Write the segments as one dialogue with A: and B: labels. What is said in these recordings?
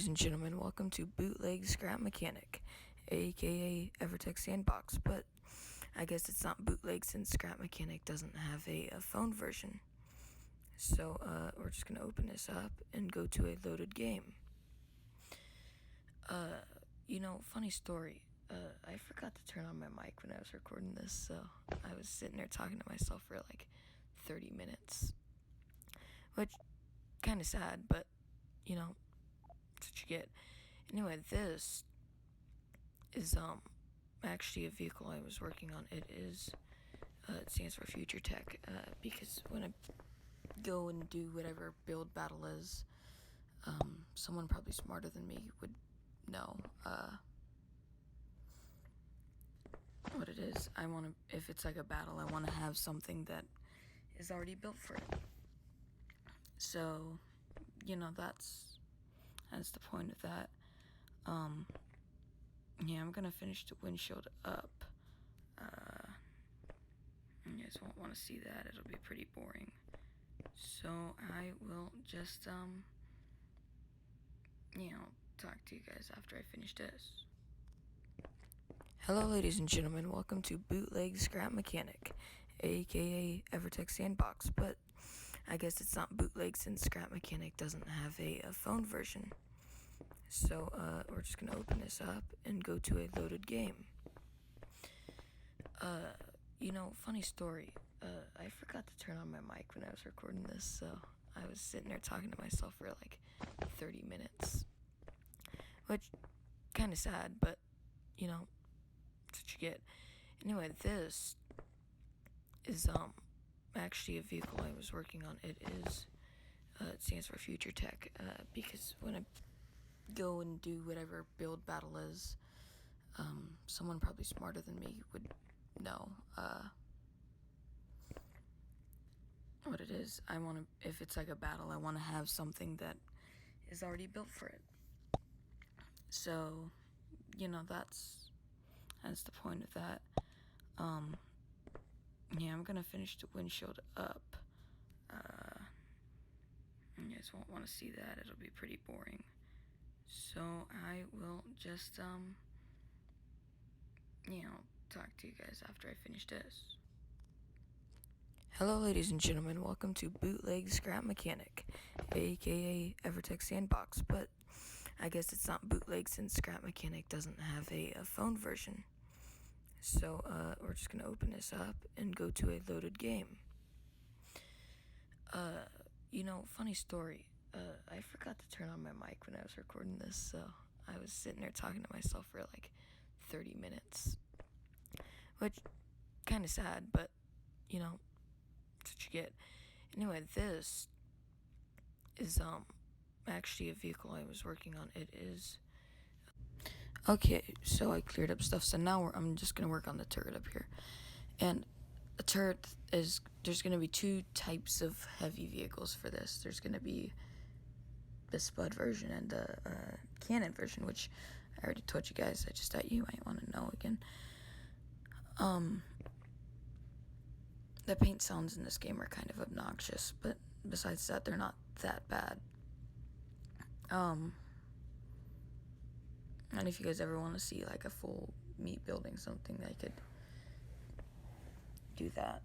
A: ladies and gentlemen, welcome to Bootleg ScrapMechanic, aka Evertech Sandbox, but I guess it's not bootleg since ScrapMechanic doesn't have a phone version. So we're just gonna open this up and go to a loaded game. Funny story. I forgot to turn on my mic when I was recording this, so I was sitting there talking to myself for like 30 minutes, which kind of sad, but that's what you get. Anyway, this is actually a vehicle I was working on. It stands for future tech, because when I go and do whatever build battle is, someone probably smarter than me would know what it is. If it's like a battle, I want to have something that is already built for it. So, that's the point of that. I'm gonna finish the windshield up. You guys won't want to see that. It'll be pretty boring. So I will just, talk to you guys after I finish this. Hello, ladies and gentlemen. Welcome to Bootleg ScrapMechanic, aka Evertech Sandbox, but I guess it's not bootleg since ScrapMechanic doesn't have a phone version. So we're just gonna open this up and go to a loaded game. Funny story. I forgot to turn on my mic when I was recording this, so I was sitting there talking to myself for like 30 minutes, which kind of sad, but that's what you get. Anyway, this is actually a vehicle I was working on. It stands for future tech, because when I go and do whatever build battle is, someone probably smarter than me would know what it is. If it's like a battle, I want to have something that is already built for it. So, that's the point of that. I'm gonna finish the windshield up. You guys won't want to see that. It'll be pretty boring. So I will just, talk to you guys after I finish this. Hello, ladies and gentlemen. Welcome to Bootleg ScrapMechanic, aka Evertech Sandbox, but I guess it's not bootleg since ScrapMechanic doesn't have a phone version. So we're just gonna open this up and go to a loaded game. Funny story. I forgot to turn on my mic when I was recording this, so I was sitting there talking to myself for like 30 minutes, which kind of sad, but that's what you get. Anyway, this is actually a vehicle I was working on. It is okay. So I cleared up stuff. So now I'm just gonna work on the turret up here, and a turret is, there's gonna be two types of heavy vehicles for this. There's gonna be the Spud version and the Cannon version, which I already told you guys. I just thought you might want to know again. The paint sounds in this game are kind of obnoxious, but besides that, they're not that bad. And if you guys ever want to see like a full me building something, I could do that.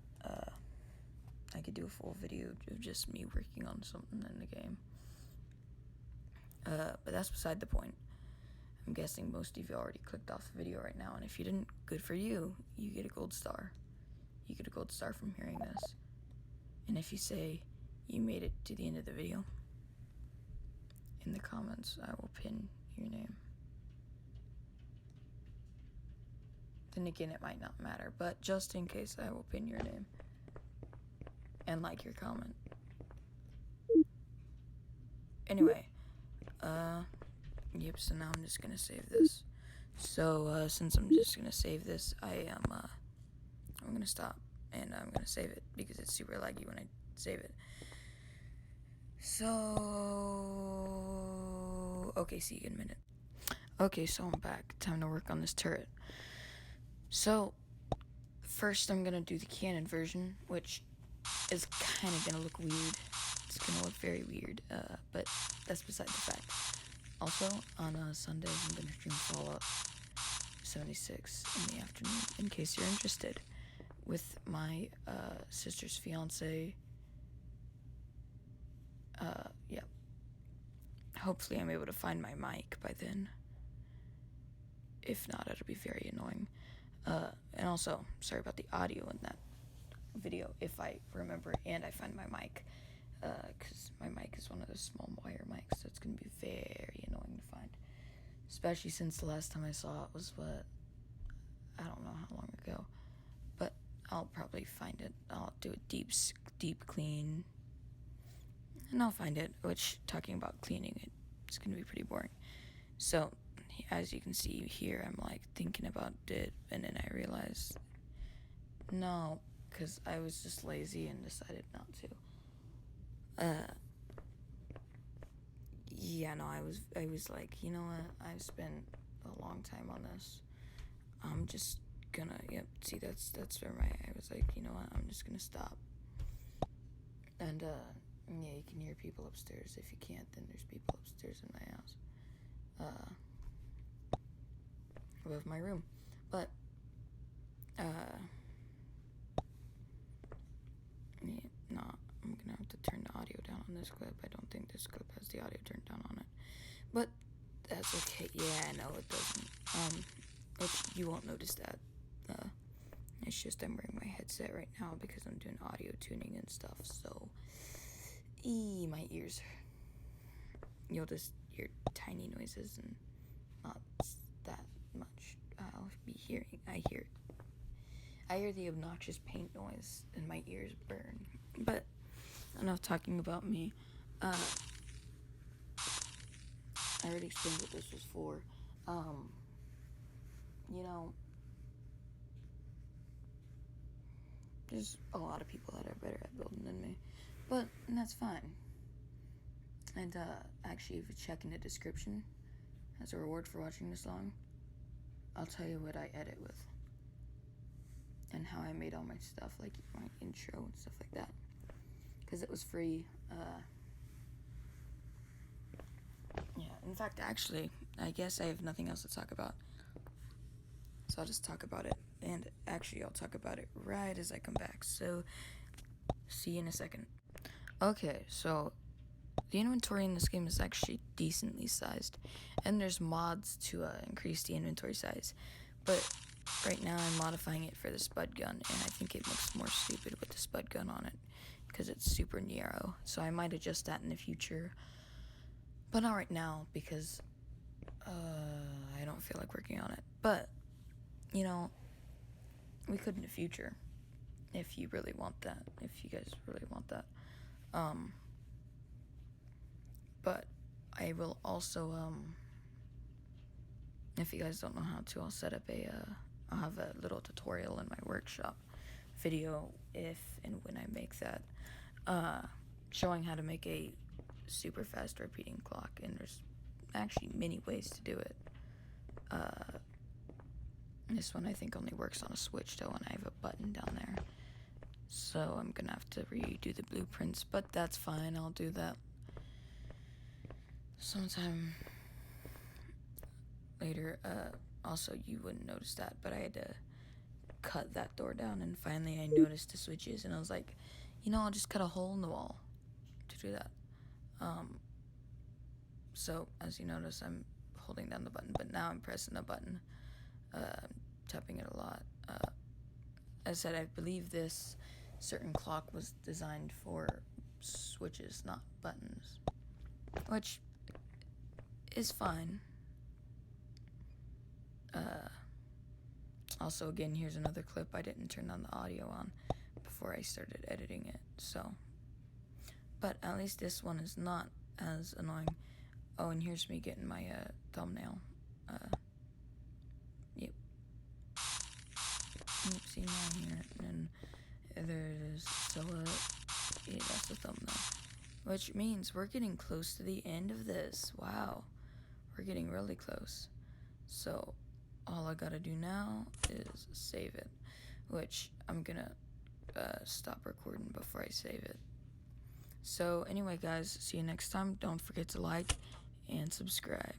A: I could do a full video of just me working on something in the game. But that's beside the point. I'm guessing most of you already clicked off the video right now, and if you didn't, good for you. You get a gold star. You get a gold star from hearing this. And if you say you made it to the end of the video, in the comments, I will pin your name. Then again, it might not matter, but just in case, I will pin your name and like your comment. Anyway, yep, so now I'm just gonna save this. So, since I'm just gonna save this, I'm gonna stop, and I'm gonna save it, because it's super laggy when I save it. So, okay, see you in a minute. Okay, so I'm back. Time to work on this turret. So, first I'm gonna do the Cannon version, which is kind of gonna look weird. It's gonna look very weird, but that's beside the fact. Also, on Sundays, I'm going to stream Fallout 76 in the afternoon, in case you're interested, with my sister's fiance. Yeah. Hopefully I'm able to find my mic by then. If not, it'll be very annoying. And also, sorry about the audio in that video, if I remember and I find my mic. Because my mic is one of those small wire mics, so it's going to be very annoying to find. Especially since the last time I saw it was, I don't know how long ago. But I'll probably find it. I'll do a deep clean. And I'll find it, which, talking about cleaning it, it's going to be pretty boring. So, as you can see here, I'm like thinking about it, and then I realized, no, because I was just lazy and decided not to. Yeah, no, I was like, you know what, I've spent a long time on this. I'm just gonna, see, that's where I was like, you know what, I'm just gonna stop. And, yeah, you can hear people upstairs. If you can't, then there's people upstairs in my house. Above my room. But, yeah, no, I'm gonna have to turn the audio down on this clip. I don't think this clip has the audio turned down on it. But, that's okay. Yeah, no, it doesn't. You won't notice that. It's just I'm wearing my headset right now because I'm doing audio tuning and stuff, so, my ears. You'll just hear tiny noises and not that much. I'll be hearing. I hear the obnoxious paint noise and my ears burn. But enough talking about me. I already explained what this was for. You know, there's a lot of people that are better at building than me, but that's fine. And actually, if you check in the description as a reward for watching this long, I'll tell you what I edit with and how I made all my stuff, like my intro and stuff like that, because it was free. Yeah, in fact, actually, I guess I have nothing else to talk about, so I'll just talk about it, and actually I'll talk about it right as I come back, so see you in a second. Okay, so the inventory in this game is actually decently sized, and there's mods to increase the inventory size, but right now I'm modifying it for the spud gun, and I think it looks more stupid with the spud gun on it, because it's super narrow, so I might adjust that in the future, but not right now, because I don't feel like working on it, but, you know, we could in the future, if you really want that, if you guys really want that. But I will also, if you guys don't know how to, I'll set up I'll have a little tutorial in my workshop video if and when I make that, showing how to make a super fast repeating clock, and there's actually many ways to do it. This one I think only works on a switch though, and I have a button down there, so I'm gonna have to redo the blueprints, but that's fine, I'll do that sometime later. Also, you wouldn't notice that, but I had to cut that door down, and finally I noticed the switches, and I was like, you know, I'll just cut a hole in the wall to do that. So as you notice, I'm holding down the button, but now I'm pressing the button, tapping it a lot. As I said, I believe this certain clock was designed for switches, not buttons, which is fine. Also, again, here's another clip. I didn't turn on the audio on before I started editing it, so. But at least this one is not as annoying. Oh, and here's me getting my thumbnail. Yep. See now here, and then there it is. So, yeah, that's the thumbnail. Which means we're getting close to the end of this. Wow. We're getting really close. So, all I gotta do now is save it, which I'm gonna stop recording before I save it. So anyway, guys, see you next time. Don't forget to like and subscribe.